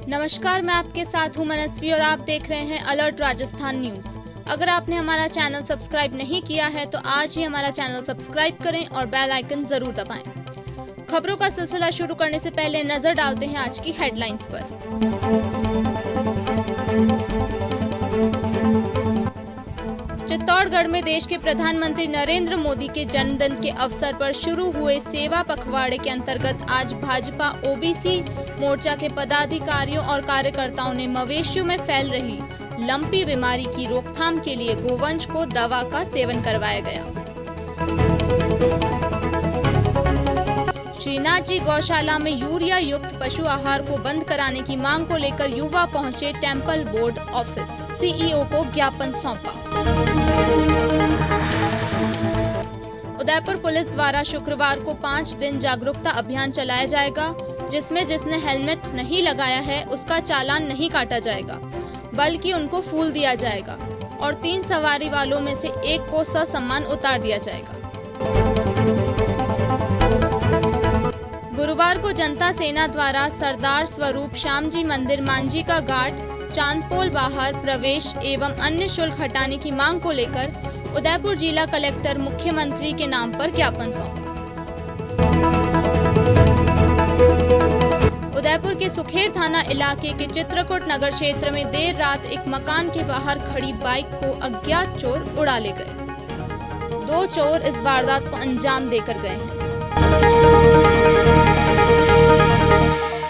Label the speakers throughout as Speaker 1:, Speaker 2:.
Speaker 1: नमस्कार, मैं आपके साथ हूं मनस्वी और आप देख रहे हैं अलर्ट राजस्थान न्यूज। अगर आपने हमारा चैनल सब्सक्राइब नहीं किया है तो आज ही हमारा चैनल सब्सक्राइब करें और बेल आइकन जरूर दबाएं। खबरों का सिलसिला शुरू करने से पहले नजर डालते हैं आज की हेडलाइंस पर। चित्तौड़गढ़ में देश के प्रधानमंत्री नरेंद्र मोदी के जन्मदिन के अवसर पर शुरू हुए सेवा पखवाड़े के अंतर्गत आज भाजपा ओबीसी मोर्चा के पदाधिकारियों और कार्यकर्ताओं ने मवेशियों में फैल रही लंपी बीमारी की रोकथाम के लिए गोवंश को दवा का सेवन करवाया गया। श्रीनाथ जी गौशाला में यूरिया युक्त पशु आहार को बंद कराने की मांग को लेकर युवा पहुंचे टेंपल बोर्ड ऑफिस, सीईओ को ज्ञापन सौंपा। उदयपुर पुलिस द्वारा शुक्रवार को 5 दिन जागरूकता अभियान चलाया जाएगा, जिसमें जिसने हेलमेट नहीं लगाया है उसका चालान नहीं काटा जाएगा, बल्कि उनको फूल दिया जाएगा और 3 सवारी वालों में से एक को ससम्मान उतार दिया जाएगा। गुरुवार को जनता सेना द्वारा सरदार स्वरूप श्यामजी मंदिर मांझी का घाट चांदपोल बाहर प्रवेश एवं अन्य शुल्क हटाने की मांग को लेकर उदयपुर जिला कलेक्टर मुख्यमंत्री के नाम पर ज्ञापन सौंपा। उदयपुर के सुखेर थाना इलाके के चित्रकूट नगर क्षेत्र में देर रात एक मकान के बाहर खड़ी बाइक को अज्ञात चोर उड़ा ले गए। 2 चोर इस वारदात को अंजाम देकर गए हैं।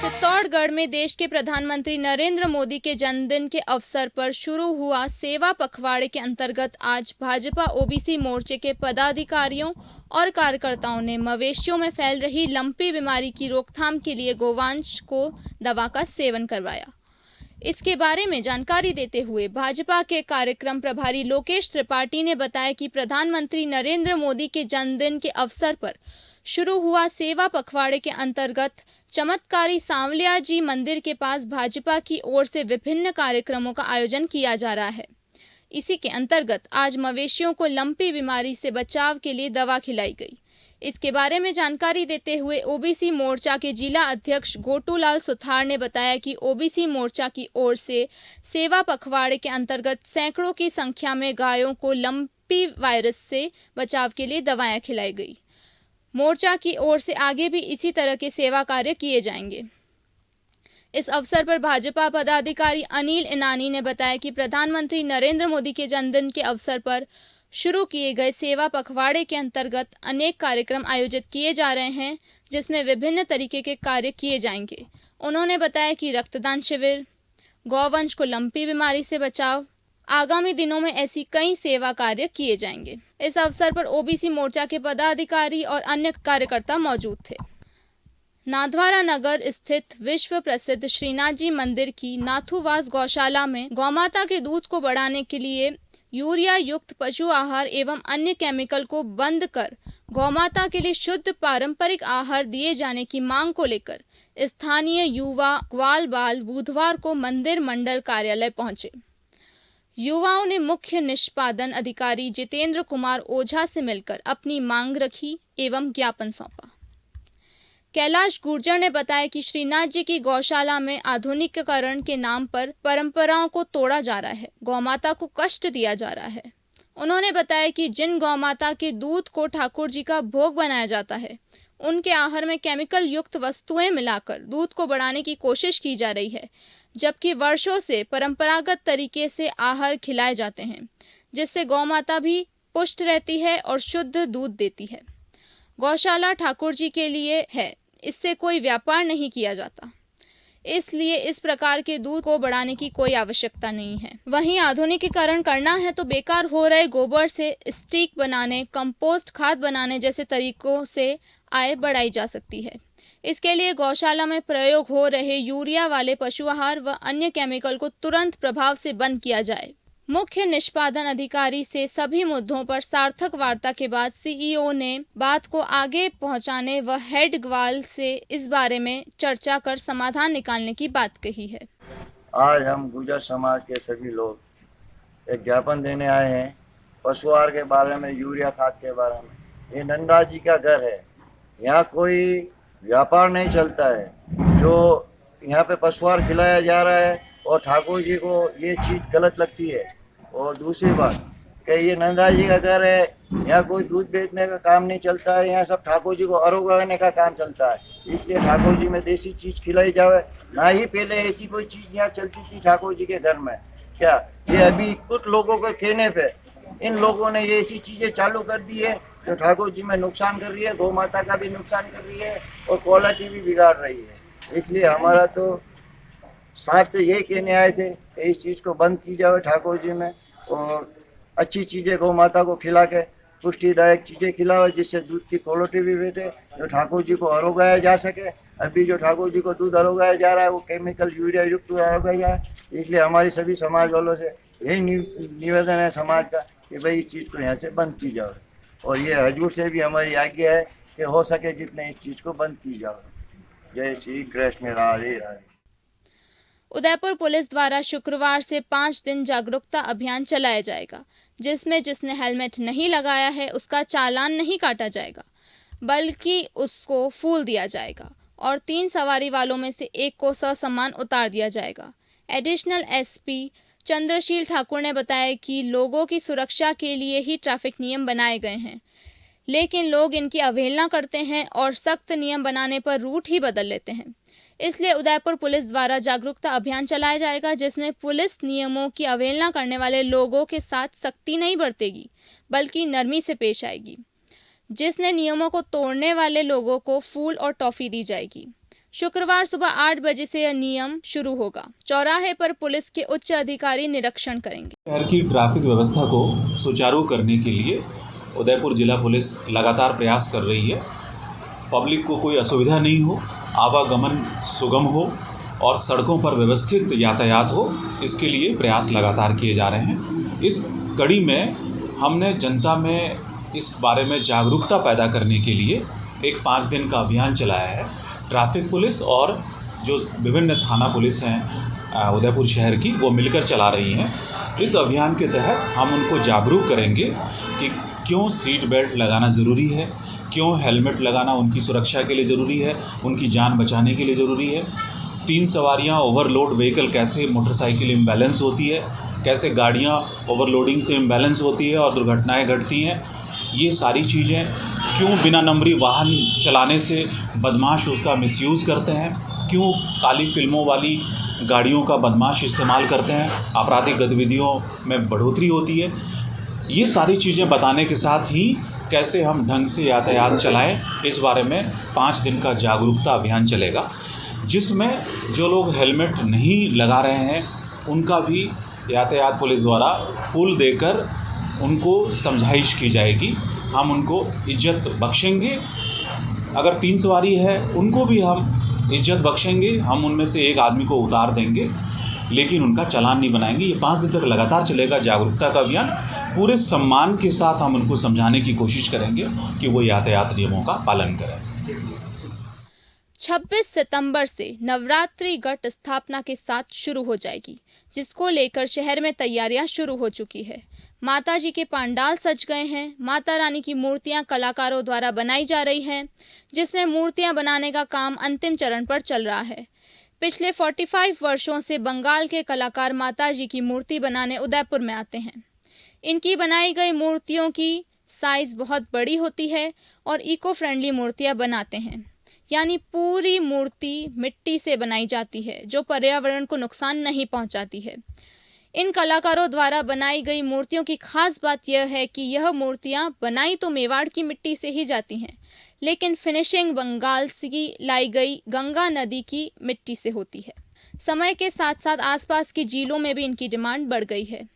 Speaker 1: चित्तौड़गढ़ में देश के प्रधानमंत्री नरेंद्र मोदी के जन्मदिन के अवसर पर शुरू हुआ सेवा पखवाड़े के अंतर्गत आज भाजपा ओबीसी मोर्चे के पदाधिकारियों और कार्यकर्ताओं ने मवेशियों में फैल रही लंपी बीमारी की रोकथाम के लिए गोवंश को दवा का सेवन करवाया। इसके बारे में जानकारी देते हुए भाजपा के कार्यक्रम प्रभारी लोकेश त्रिपाठी ने बताया कि प्रधानमंत्री नरेंद्र मोदी के जन्मदिन के अवसर पर शुरू हुआ सेवा पखवाड़े के अंतर्गत चमत्कारी सांवलिया जी मंदिर के पास भाजपा की ओर से विभिन्न कार्यक्रमों का आयोजन किया जा रहा है। इसी के अंतर्गत आज मवेशियों को लंपी बीमारी से बचाव के लिए दवा खिलाई गई। इसके बारे में जानकारी देते हुए ओबीसी मोर्चा के जिला अध्यक्ष गोटूलाल सुथार ने बताया कि ओबीसी मोर्चा की ओर से सेवा पखवाड़े के अंतर्गत सैकड़ों की संख्या में गायों को लंपी वायरस से बचाव के लिए दवाएं खिलाई गई। मोर्चा की ओर से आगे भी इसी तरह के सेवा कार्य किए जाएंगे। इस अवसर पर भाजपा पदाधिकारी अनिल इनानी ने बताया कि प्रधानमंत्री नरेंद्र मोदी के जन्मदिन के अवसर पर शुरू किए गए सेवा पखवाड़े के अंतर्गत अनेक कार्यक्रम आयोजित किए जा रहे हैं, जिसमें विभिन्न तरीके के कार्य किए जाएंगे। उन्होंने बताया कि रक्तदान शिविर, गौवंश को लंपी बीमारी से बचाव, आगामी दिनों में ऐसी कई सेवा कार्य किए जाएंगे। इस अवसर पर ओबीसी मोर्चा के पदाधिकारी और अन्य कार्यकर्ता मौजूद थे। नाथद्वारा नगर स्थित विश्व प्रसिद्ध श्रीनाथ जी मंदिर की नाथुवास गौशाला में गौमाता के दूध को बढ़ाने के लिए यूरिया युक्त पशु आहार एवं अन्य केमिकल को बंद कर गौमाता के लिए शुद्ध पारंपरिक आहार दिए जाने की मांग को लेकर स्थानीय युवा ग्वाल बाल बुधवार को मंदिर मंडल कार्यालय पहुंचे। युवाओं ने मुख्य निष्पादन अधिकारी जितेंद्र कुमार ओझा से मिलकर अपनी मांग रखी एवं ज्ञापन सौंपा। कैलाश गुर्जर ने बताया कि श्रीनाथ जी की गौशाला में आधुनिकीकरण के नाम पर परंपराओं को तोड़ा जा रहा है, गौमाता को कष्ट दिया जा रहा है। उन्होंने बताया कि जिन गौमाता के दूध को ठाकुर जी का भोग बनाया जाता है, उनके आहार में केमिकल युक्त वस्तुएं मिलाकर दूध को बढ़ाने की कोशिश की जा रही है, जबकि वर्षों से परंपरागत तरीके से आहार खिलाए जाते हैं, जिससे गौमाता भी पुष्ट रहती है और शुद्ध दूध देती है। गौशाला ठाकुर जी के लिए है, इससे कोई व्यापार नहीं किया जाता, इसलिए इस प्रकार के दूध को बढ़ाने की कोई आवश्यकता नहीं है। वहीं आधुनिकीकरण करना है तो बेकार हो रहे गोबर से स्टिक बनाने, कंपोस्ट खाद बनाने जैसे तरीकों से आय बढ़ाई जा सकती है। इसके लिए गौशाला में प्रयोग हो रहे यूरिया वाले पशु आहार व अन्य केमिकल को तुरंत प्रभाव से बंद किया जाए। मुख्य निष्पादन अधिकारी से सभी मुद्दों पर सार्थक वार्ता के बाद सीईओ ने बात को आगे पहुंचाने व हेड ग्वाल से इस बारे में चर्चा कर समाधान निकालने की बात कही है।
Speaker 2: आज हम गुर्जर समाज के सभी लोग एक ज्ञापन देने आए हैं पशु आहार के बारे में, यूरिया खाद के बारे में। ये नंदा जी का घर है, यहाँ कोई व्यापार नहीं चलता है। जो यहाँ पे पशुआहार खिलाया जा रहा है और ठाकुर जी को ये चीज़ गलत लगती है। और दूसरी बात कि ये नंदा जी का घर है, यहाँ कोई दूध बेचने का काम नहीं चलता है, यहाँ सब ठाकुर जी को आरोग्य का काम चलता है। इसलिए ठाकुर जी में देसी चीज़ खिलाई जाए। ना ही पहले ऐसी कोई चीज़ यहाँ चलती थी ठाकुर जी के घर में। क्या ये अभी कुछ लोगों के कहने पे इन लोगों ने ये ऐसी चीज़ें चालू कर दी है जो ठाकुर जी में नुकसान कर रही है, गौ माता का भी नुकसान कर रही है और क्वालिटी भी बिगाड़ रही है। इसलिए हमारा तो साहब से यही कहने आए थे कि इस चीज़ को बंद की जाए ठाकुर जी में, और अच्छी चीज़ें गौ माता को खिला के पुष्टिदायक चीज़ें खिलाओ जिससे दूध की क्वालिटी भी बैठे, जो ठाकुर जी को आरोगाया जा सके। अभी जो ठाकुर जी को दूध आरोगाया जा रहा है वो केमिकल यूरिया युक्त आरोगाया है। इसलिए हमारी सभी समाज वालों से यही निवेदन है समाज का कि भाई इस चीज़ को यहाँ से बंद की जाए। और ये हजूर से भी हमारी आज्ञा है कि हो सके जितने इस चीज़ को बंद की जाए। जय श्री कृष्ण, राधे राधे।
Speaker 1: उदयपुर पुलिस द्वारा शुक्रवार से 5 दिन जागरूकता अभियान चलाया जाएगा, जिसमें जिसने हेलमेट नहीं लगाया है उसका चालान नहीं काटा जाएगा, बल्कि उसको फूल दिया जाएगा और 3 सवारी वालों में से एक को ससम्मान उतार दिया जाएगा। एडिशनल एसपी चंद्रशील ठाकुर ने बताया कि लोगों की सुरक्षा के लिए ही ट्रैफिक नियम बनाए गए हैं, लेकिन लोग इनकी अवहेलना करते हैं और सख्त नियम बनाने पर रूट ही बदल लेते हैं। इसलिए उदयपुर पुलिस द्वारा जागरूकता अभियान चलाया जाएगा, जिसमें पुलिस नियमों की अवहेलना करने वाले लोगों के साथ सख्ती नहीं बरतेगी, बल्कि नरमी से पेश आएगी। जिसने नियमों को तोड़ने वाले लोगों को फूल और टॉफी दी जाएगी। शुक्रवार सुबह 8 बजे से यह नियम शुरू होगा। चौराहे पर पुलिस के उच्च अधिकारी निरीक्षण करेंगे।
Speaker 3: शहर की ट्रैफिक व्यवस्था को सुचारू करने के लिए उदयपुर जिला पुलिस लगातार प्रयास कर रही है। पब्लिक को कोई असुविधा नहीं हो, आवागमन सुगम हो और सड़कों पर व्यवस्थित यातायात हो, इसके लिए प्रयास लगातार किए जा रहे हैं। इस कड़ी में हमने जनता में इस बारे में जागरूकता पैदा करने के लिए एक 5 दिन का अभियान चलाया है। ट्रैफिक पुलिस और जो विभिन्न थाना पुलिस हैं उदयपुर शहर की, वो मिलकर चला रही हैं। इस अभियान के तहत हम उनको जागरूक करेंगे कि क्यों सीट बेल्ट लगाना ज़रूरी है, क्यों हेलमेट लगाना उनकी सुरक्षा के लिए ज़रूरी है, उनकी जान बचाने के लिए ज़रूरी है। 3 सवारियां ओवरलोड व्हीकल कैसे मोटरसाइकिल इम्बैलेंस होती है, कैसे गाड़ियां ओवरलोडिंग से इम्बैलेंस होती है और दुर्घटनाएं घटती हैं। ये सारी चीज़ें क्यों बिना नंबरी वाहन चलाने से बदमाश उसका मिसयूज़ करते हैं, क्यों काली फिल्मों वाली गाड़ियों का बदमाश इस्तेमाल करते हैं, आपराधिक गतिविधियों में बढ़ोतरी होती है। ये सारी चीज़ें बताने के साथ ही कैसे हम ढंग से यातायात चलाएं, इस बारे में 5 दिन का जागरूकता अभियान चलेगा, जिसमें जो लोग हेलमेट नहीं लगा रहे हैं उनका भी यातायात पुलिस द्वारा फूल देकर उनको समझाइश की जाएगी। हम उनको इज्जत बख्शेंगे। अगर 3 सवारी है उनको भी हम इज्जत बख्शेंगे, हम उनमें से एक आदमी को उतार देंगे, लेकिन उनका चालान नहीं बनाएंगे। ये 5 दिन तक लगातार चलेगा जागरूकता का अभियान। पूरे सम्मान के साथ हम उनको समझाने की कोशिश करेंगे कि वो यातायात नियमों का पालन करें।
Speaker 1: 26 सितंबर से नवरात्रि घट स्थापना के साथ शुरू हो जाएगी, जिसको लेकर शहर में तैयारियां शुरू हो चुकी है। माता जी के पंडाल सज गए हैं। माता रानी की मूर्तियां कलाकारों द्वारा बनाई जा रही हैं, जिसमें मूर्तियां बनाने का काम अंतिम चरण पर चल रहा है। पिछले 45 वर्षों से बंगाल के कलाकार माता जी की मूर्ति बनाने उदयपुर में आते हैं। इनकी बनाई गई मूर्तियों की साइज बहुत बड़ी होती है और इको फ्रेंडली मूर्तियां बनाते हैं, यानी पूरी मूर्ति मिट्टी से बनाई जाती है जो पर्यावरण को नुकसान नहीं पहुंचाती है। इन कलाकारों द्वारा बनाई गई मूर्तियों की खास बात यह है कि यह मूर्तियां बनाई तो मेवाड़ की मिट्टी से ही जाती हैं, लेकिन फिनिशिंग बंगाल से लाई गई गंगा नदी की मिट्टी से होती है। समय के साथ साथ आसपास की झीलों में भी इनकी डिमांड बढ़ गई है।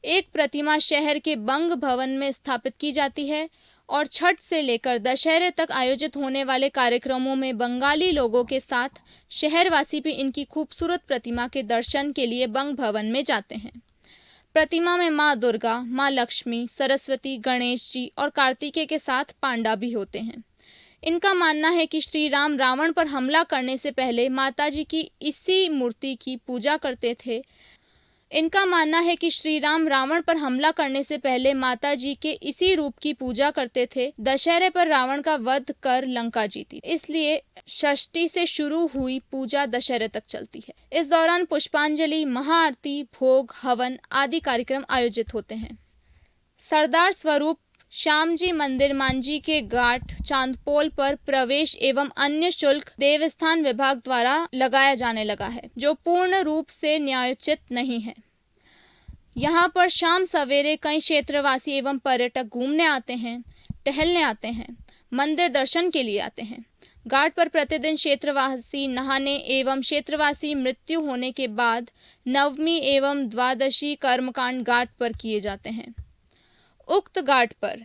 Speaker 1: एक प्रतिमा शहर के बंग भवन में स्थापित की जाती है और छठ से लेकर दशहरे तक आयोजित होने वाले कार्यक्रमों में बंगाली लोगों के साथ शहरवासी भी इनकी खूबसूरत प्रतिमा के दर्शन के लिए बंग भवन में जाते हैं। प्रतिमा में माँ दुर्गा, माँ लक्ष्मी, सरस्वती, गणेश जी और कार्तिकेय के साथ पांडा भी होते हैं। इनका मानना है कि श्री राम रावण पर हमला करने से पहले माता जी की इसी मूर्ति की पूजा करते थे। इनका मानना है कि श्री राम रावण पर हमला करने से पहले माता जी के इसी रूप की पूजा करते थे। दशहरे पर रावण का वध कर लंका जीती, इसलिए षष्ठी से शुरू हुई पूजा दशहरे तक चलती है। इस दौरान पुष्पांजलि, महाआरती, भोग, हवन आदि कार्यक्रम आयोजित होते हैं। सरदार स्वरूप श्याम जी मंदिर मांझी के घाट चांदपोल पर प्रवेश एवं अन्य शुल्क देवस्थान विभाग द्वारा लगाया जाने लगा है, जो पूर्ण रूप से न्यायोचित नहीं है। यहाँ पर शाम सवेरे कई क्षेत्रवासी एवं पर्यटक घूमने आते हैं, टहलने आते हैं, मंदिर दर्शन के लिए आते हैं। घाट पर प्रतिदिन क्षेत्रवासी नहाने एवं क्षेत्रवासी मृत्यु होने के बाद नवमी एवं द्वादशी कर्मकांड घाट पर किए जाते हैं। उक्त घाट पर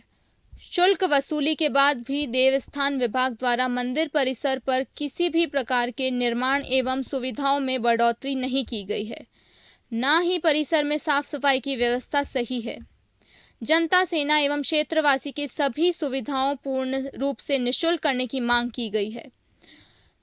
Speaker 1: शुल्क वसूली के बाद भी देवस्थान विभाग द्वारा मंदिर परिसर पर किसी भी प्रकार के निर्माण एवं सुविधाओं में बढ़ोतरी नहीं की गई है, ना ही परिसर में साफ सफाई की व्यवस्था सही है। जनता सेना एवं क्षेत्रवासी की सभी सुविधाओं पूर्ण रूप से निःशुल्क करने की मांग की गई है।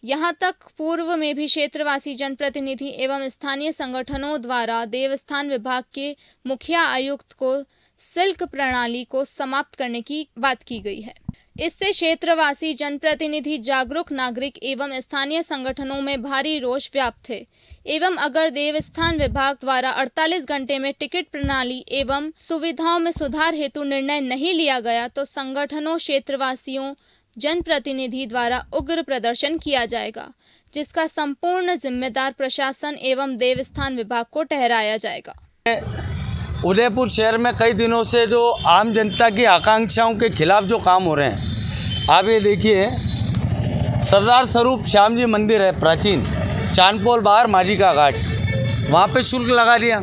Speaker 1: यहाँ तक पूर्व में भी क्षेत्रवासी जनप्रतिनिधि एवं स्थानीय संगठनों द्वारा देवस्थान विभाग के मुखिया आयुक्त को शुल्क प्रणाली को समाप्त करने की बात की गई है। इससे क्षेत्रवासी जनप्रतिनिधि, जागरूक नागरिक एवं स्थानीय संगठनों में भारी रोष व्याप्त है। एवं अगर देवस्थान विभाग द्वारा 48 घंटे में टिकट प्रणाली एवं सुविधाओं में सुधार हेतु निर्णय नहीं लिया गया तो संगठनों, क्षेत्रवासियों, जनप्रतिनिधि द्वारा उग्र प्रदर्शन किया जाएगा, जिसका संपूर्ण जिम्मेदार प्रशासन एवं देवस्थान विभाग को ठहराया जाएगा।
Speaker 4: उदयपुर शहर में कई दिनों से जो आम जनता की आकांक्षाओं के खिलाफ जो काम हो रहे हैं, आप ये देखिए, सरदार स्वरूप श्याम जी मंदिर है प्राचीन, चांदपोल बाहर माझी का घाट, वहाँ पे शुल्क लगा दिया।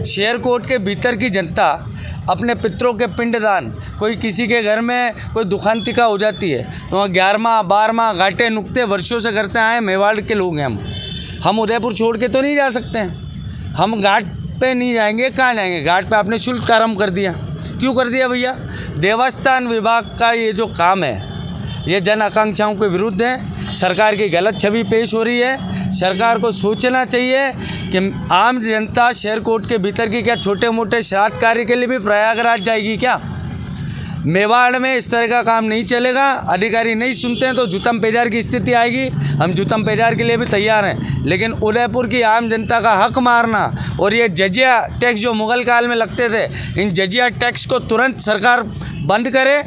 Speaker 4: शहर कोट के भीतर की जनता अपने पितरों के पिंडदान, कोई किसी के घर में कोई दुखांतिका हो जाती है तो वहाँ 11वां 12वां घाटे नुक्ते वर्षों से करते आए। मेवाड़ के लोग हैं हम उदयपुर छोड़ के तो नहीं जा सकते हैं। हम घाट पे नहीं जाएंगे, कहाँ जाएंगे? घाट पे आपने शुल्क का आरम्भ कर दिया। क्यों कर दिया भैया? देवस्थान विभाग का ये जो काम है ये जन आकांक्षाओं के विरुद्ध है। सरकार की गलत छवि पेश हो रही है। सरकार को सोचना चाहिए कि आम जनता शहर कोट के भीतर की क्या छोटे मोटे श्राद्ध कार्य के लिए भी प्रयागराज जाएगी क्या? मेवाड़ में इस तरह का काम नहीं चलेगा। अधिकारी नहीं सुनते हैं तो जुतम पेजार की स्थिति आएगी। हम जुतम पेजार के लिए भी तैयार हैं, लेकिन उदयपुर की आम जनता का हक मारना और ये जजिया टैक्स जो मुगल काल में लगते थे, इन जजिया टैक्स को तुरंत सरकार बंद करे,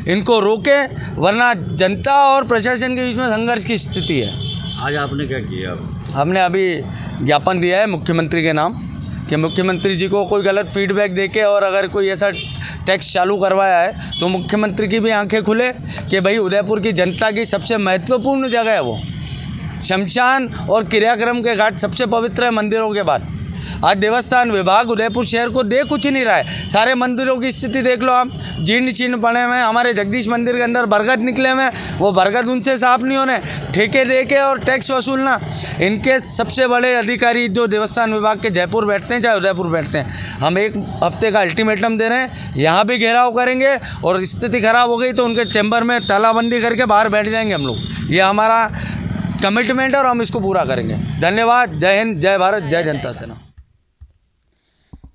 Speaker 4: इनको रोके, वरना जनता और प्रशासन के बीच में संघर्ष की स्थिति है।
Speaker 5: आज आपने क्या किया?
Speaker 4: हमने अभी ज्ञापन दिया है मुख्यमंत्री के नाम कि मुख्यमंत्री जी को कोई गलत फीडबैक देके और अगर कोई ऐसा टैक्स चालू करवाया है तो मुख्यमंत्री की भी आंखें खुले कि भाई उदयपुर की जनता की सबसे महत्वपूर्ण जगह है वो शमशान और क्रियाक्रम के घाट सबसे पवित्र है मंदिरों के बाद। आज देवस्थान विभाग उदयपुर शहर को दे कुछ नहीं रहा है। सारे मंदिरों की स्थिति देख लो आप, जीर्ण शीर्ण पड़े हुए हैं। हमारे जगदीश मंदिर के अंदर बरगद निकले हुए हैं, वो बरगद उनसे साफ नहीं हो रहे। ठेके दे के और टैक्स वसूलना, इनके सबसे बड़े अधिकारी जो देवस्थान विभाग के जयपुर बैठते हैं चाहे उदयपुर बैठते हैं। हम 1 हफ्ते का अल्टीमेटम दे रहे हैं, यहाँ भी घेराव करेंगे और स्थिति खराब हो गई तो उनके चैम्बर में तालाबंदी करके बाहर बैठ जाएंगे हम लोग। ये हमारा कमिटमेंट है और हम इसको पूरा करेंगे। धन्यवाद। जय हिंद, जय भारत, जय जनता सेना।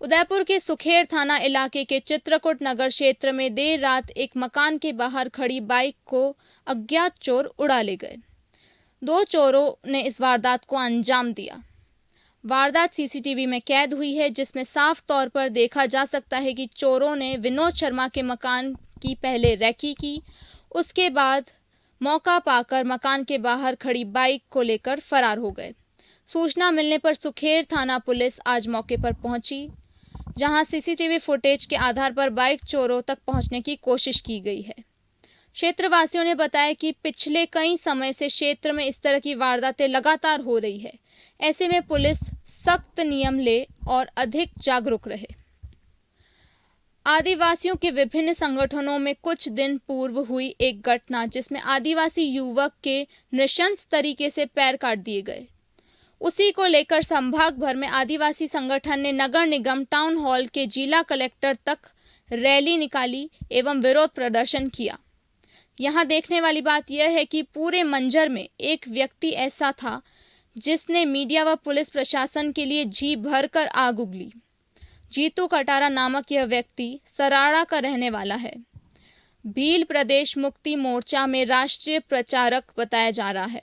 Speaker 1: उदयपुर के सुखेर थाना इलाके के चित्रकूट नगर क्षेत्र में देर रात एक मकान के बाहर खड़ी बाइक को अज्ञात चोर उड़ा ले गए। 2 चोरों ने इस वारदात को अंजाम दिया। वारदात सीसीटीवी में कैद हुई है, जिसमें साफ तौर पर देखा जा सकता है कि चोरों ने विनोद शर्मा के मकान की पहले रेकी की, उसके बाद मौका पाकर मकान के बाहर खड़ी बाइक को लेकर फरार हो गए। सूचना मिलने पर सुखेर थाना पुलिस आज मौके पर पहुंची, जहां सीसीटीवी फुटेज के आधार पर बाइक चोरों तक पहुंचने की कोशिश की गई है। क्षेत्रवासियों ने बताया कि पिछले कई समय से क्षेत्र में इस तरह की वारदातें लगातार हो रही है। ऐसे में पुलिस सख्त नियम ले और अधिक जागरूक रहे। आदिवासियों के विभिन्न संगठनों में कुछ दिन पूर्व हुई एक घटना, जिसमें आदिवासी युवक के नृशंस तरीके से पैर काट दिए गए। उसी को लेकर संभाग भर में आदिवासी संगठन ने नगर निगम टाउन हॉल के जिला कलेक्टर तक रैली निकाली एवं विरोध प्रदर्शन किया। यहाँ देखने वाली बात यह है कि पूरे मंजर में एक व्यक्ति ऐसा था जिसने मीडिया व पुलिस प्रशासन के लिए जी भरकर आग उगली। जीतू कटारा नामक यह व्यक्ति सराड़ा का रहने वाला है। भील प्रदेश मुक्ति मोर्चा में राष्ट्रीय प्रचारक बताया जा रहा है।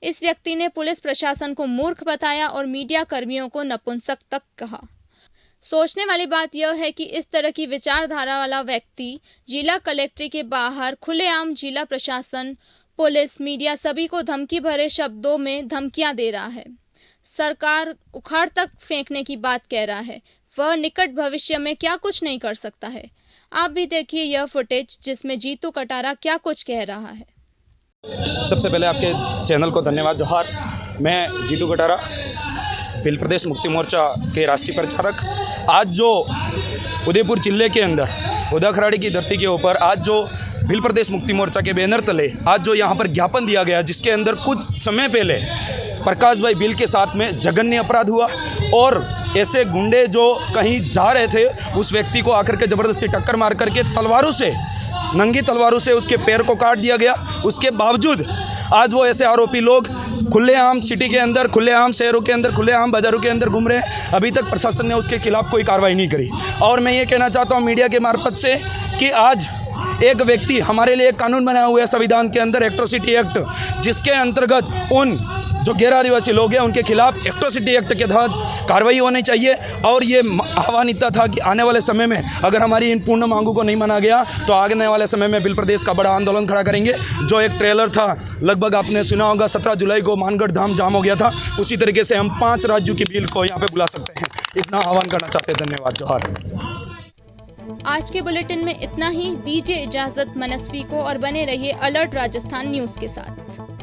Speaker 1: इस व्यक्ति ने पुलिस प्रशासन को मूर्ख बताया और मीडिया कर्मियों को नपुंसक तक कहा। सोचने वाली बात यह है कि इस तरह की विचारधारा वाला व्यक्ति जिला कलेक्ट्रेट के बाहर खुलेआम जिला प्रशासन, पुलिस, मीडिया सभी को धमकी भरे शब्दों में धमकियां दे रहा है। सरकार उखाड़ तक फेंकने की बात कह रहा है। वह निकट भविष्य में क्या कुछ नहीं कर सकता है। आप भी देखिए यह फुटेज जिसमें जीतू कटारा क्या कुछ कह रहा है।
Speaker 5: सबसे पहले आपके चैनल को धन्यवाद। जोहार। मैं जीतू कटारा, भील प्रदेश मुक्ति मोर्चा के राष्ट्रीय प्रचारक। आज जो उदयपुर जिले के अंदर उदाखराड़ी की धरती के ऊपर आज जो भील प्रदेश मुक्ति मोर्चा के बैनर तले आज जो यहाँ पर ज्ञापन दिया गया, जिसके अंदर कुछ समय पहले प्रकाश भाई भील के साथ में जघन्य अपराध हुआ और ऐसे गुंडे जो कहीं जा रहे थे उस व्यक्ति को आकर के ज़बरदस्ती टक्कर मार करके तलवारों से, नंगी तलवारों से उसके पैर को काट दिया गया। उसके बावजूद आज वो ऐसे आरोपी लोग खुलेआम सिटी के अंदर, खुलेआम शहरों के अंदर, खुलेआम बाज़ारों के अंदर घूम रहे हैं। अभी तक प्रशासन ने उसके खिलाफ कोई कार्रवाई नहीं करी। और मैं ये कहना चाहता हूँ मीडिया के मार्फत से कि आज एक व्यक्ति, हमारे लिए एक कानून बनाया हुआ है संविधान के अंदर, एट्रोसिटी एक्ट, जिसके अंतर्गत उन जो गैर आदिवासी लोग हैं उनके खिलाफ एट्रोसिटी एक्ट के तहत कार्रवाई होनी चाहिए। और ये आह्वानित था कि आने वाले समय में अगर हमारी इन पूर्ण मांगों को नहीं माना गया तो आने वाले समय में भील प्रदेश का बड़ा आंदोलन खड़ा करेंगे। जो एक ट्रेलर था, लगभग आपने सुना होगा, 17 जुलाई को मानगढ़ धाम जाम हो गया था, उसी तरीके से हम 5 राज्यों की भील को यहाँ पे बुला सकते हैं। इतना आह्वान करना चाहते हैं। धन्यवाद। जोहार।
Speaker 1: आज के बुलेटिन में इतना ही। दीजिए इजाजत मनस्वी को और बने रहिए अलर्ट राजस्थान न्यूज़ के साथ।